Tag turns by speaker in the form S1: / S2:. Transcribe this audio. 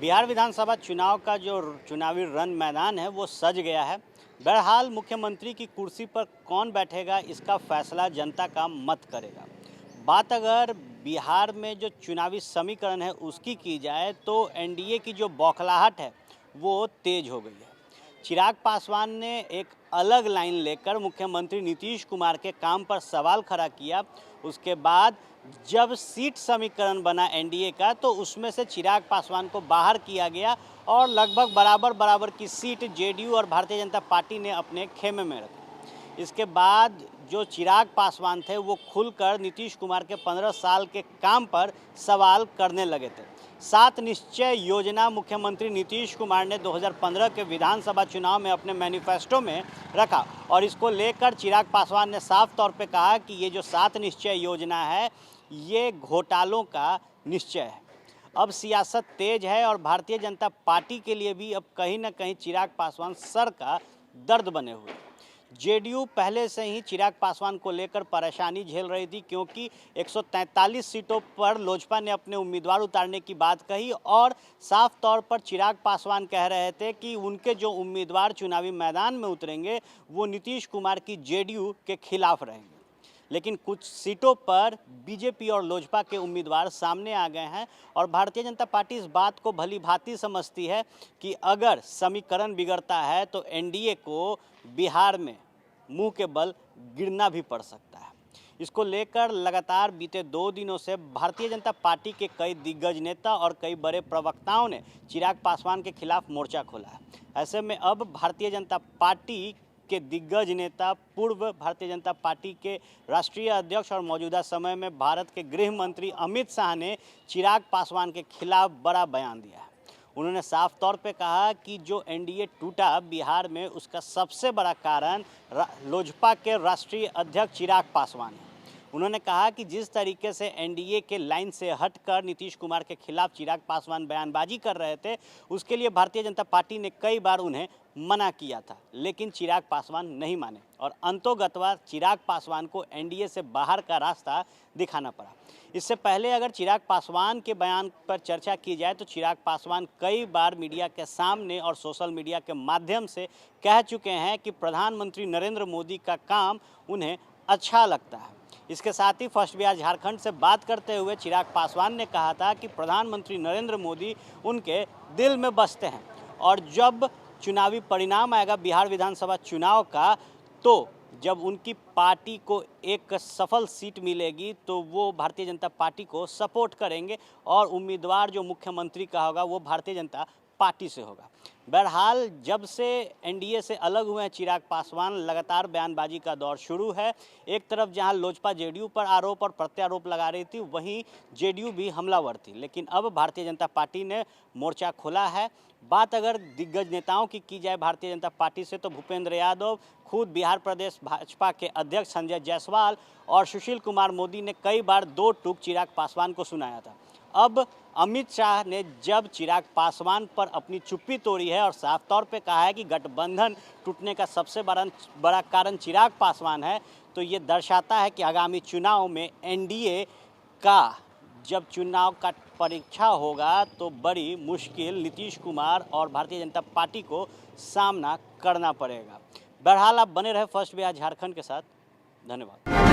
S1: बिहार विधानसभा चुनाव का जो चुनावी रण मैदान है वो सज गया है। बहरहाल मुख्यमंत्री की कुर्सी पर कौन बैठेगा इसका फैसला जनता का मत करेगा। बात अगर बिहार में जो चुनावी समीकरण है उसकी की जाए तो एनडीए की जो बौखलाहट है वो तेज हो गई है। चिराग पासवान ने एक अलग लाइन लेकर मुख्यमंत्री नीतीश कुमार के काम पर सवाल खड़ा किया। उसके बाद जब सीट समीकरण बना एनडीए का तो उसमें से चिराग पासवान को बाहर किया गया और लगभग बराबर बराबर की सीट जेडीयू और भारतीय जनता पार्टी ने अपने खेमे में रखी। इसके बाद जो चिराग पासवान थे वो खुलकर नीतीश कुमार के 15 साल के काम पर सवाल करने लगे थे। 7 निश्चय योजना मुख्यमंत्री नीतीश कुमार ने 2015 के विधानसभा चुनाव में अपने मैनिफेस्टो में रखा और इसको लेकर चिराग पासवान ने साफ तौर पे कहा कि ये जो 7 निश्चय योजना है ये घोटालों का निश्चय है। अब सियासत तेज है और भारतीय जनता पार्टी के लिए भी अब कहीं ना कहीं चिराग पासवान सर का दर्द बने हुए। जेडीयू पहले से ही चिराग पासवान को लेकर परेशानी झेल रही थी क्योंकि 143 सीटों पर लोजपा ने अपने उम्मीदवार उतारने की बात कही और साफ तौर पर चिराग पासवान कह रहे थे कि उनके जो उम्मीदवार चुनावी मैदान में उतरेंगे वो नीतीश कुमार की जेडीयू के खिलाफ रहेंगे। लेकिन कुछ सीटों पर बीजेपी और लोजपा के उम्मीदवार सामने आ गए हैं और भारतीय जनता पार्टी इस बात को भली भांति समझती है कि अगर समीकरण बिगड़ता है तो एनडीए को बिहार में मुंह के बल गिरना भी पड़ सकता है। इसको लेकर लगातार बीते 2 दिनों से भारतीय जनता पार्टी के कई दिग्गज नेता और कई बड़े प्रवक्ताओं ने चिराग पासवान के खिलाफ मोर्चा खोला है। ऐसे में अब भारतीय जनता पार्टी के दिग्गज नेता, पूर्व भारतीय जनता पार्टी के राष्ट्रीय अध्यक्ष और मौजूदा समय में भारत के गृह मंत्री अमित शाह ने चिराग पासवान के खिलाफ बड़ा बयान दिया है। उन्होंने साफ तौर पे कहा कि जो एनडीए टूटा बिहार में उसका सबसे बड़ा कारण लोजपा के राष्ट्रीय अध्यक्ष चिराग पासवान है। उन्होंने कहा कि जिस तरीके से एनडीए के लाइन से हटकर नीतीश कुमार के खिलाफ चिराग पासवान बयानबाजी कर रहे थे उसके लिए भारतीय जनता पार्टी ने कई बार उन्हें मना किया था, लेकिन चिराग पासवान नहीं माने और अंतोगत्वा चिराग पासवान को एनडीए से बाहर का रास्ता दिखाना पड़ा। इससे पहले अगर चिराग पासवान के बयान पर चर्चा की जाए तो चिराग पासवान कई बार मीडिया के सामने और सोशल मीडिया के माध्यम से कह चुके हैं कि प्रधानमंत्री नरेंद्र मोदी का काम उन्हें अच्छा लगता है। इसके साथ ही फर्स्ट बिहार झारखंड से बात करते हुए चिराग पासवान ने कहा था कि प्रधानमंत्री नरेंद्र मोदी उनके दिल में बसते हैं और जब चुनावी परिणाम आएगा बिहार विधानसभा चुनाव का तो जब उनकी पार्टी को एक सफल सीट मिलेगी तो वो भारतीय जनता पार्टी को सपोर्ट करेंगे और उम्मीदवार जो मुख्यमंत्री का होगा वो भारतीय जनता पार्टी से होगा। बहरहाल जब से एनडीए से अलग हुए हैं चिराग पासवान लगातार बयानबाजी का दौर शुरू है। एक तरफ जहां लोजपा जेडीयू पर आरोप और प्रत्यारोप लगा रही थी वहीं जेडीयू भी हमलावर थी, लेकिन अब भारतीय जनता पार्टी ने मोर्चा खोला है। बात अगर दिग्गज नेताओं की जाए भारतीय जनता पार्टी से तो भूपेंद्र यादव, खुद बिहार प्रदेश भाजपा के अध्यक्ष संजय जायसवाल और सुशील कुमार मोदी ने कई बार 2 टूक चिराग पासवान को सुनाया था। अब अमित शाह ने जब चिराग पासवान पर अपनी चुप्पी तोड़ी है और साफ तौर पे कहा है कि गठबंधन टूटने का सबसे बड़ा कारण चिराग पासवान है, तो ये दर्शाता है कि आगामी चुनाव में एनडीए का जब चुनाव का परीक्षा होगा तो बड़ी मुश्किल नीतीश कुमार और भारतीय जनता पार्टी को सामना करना पड़ेगा। बहरहाल आप बने रहे फर्स्ट बिहार झारखंड के साथ। धन्यवाद।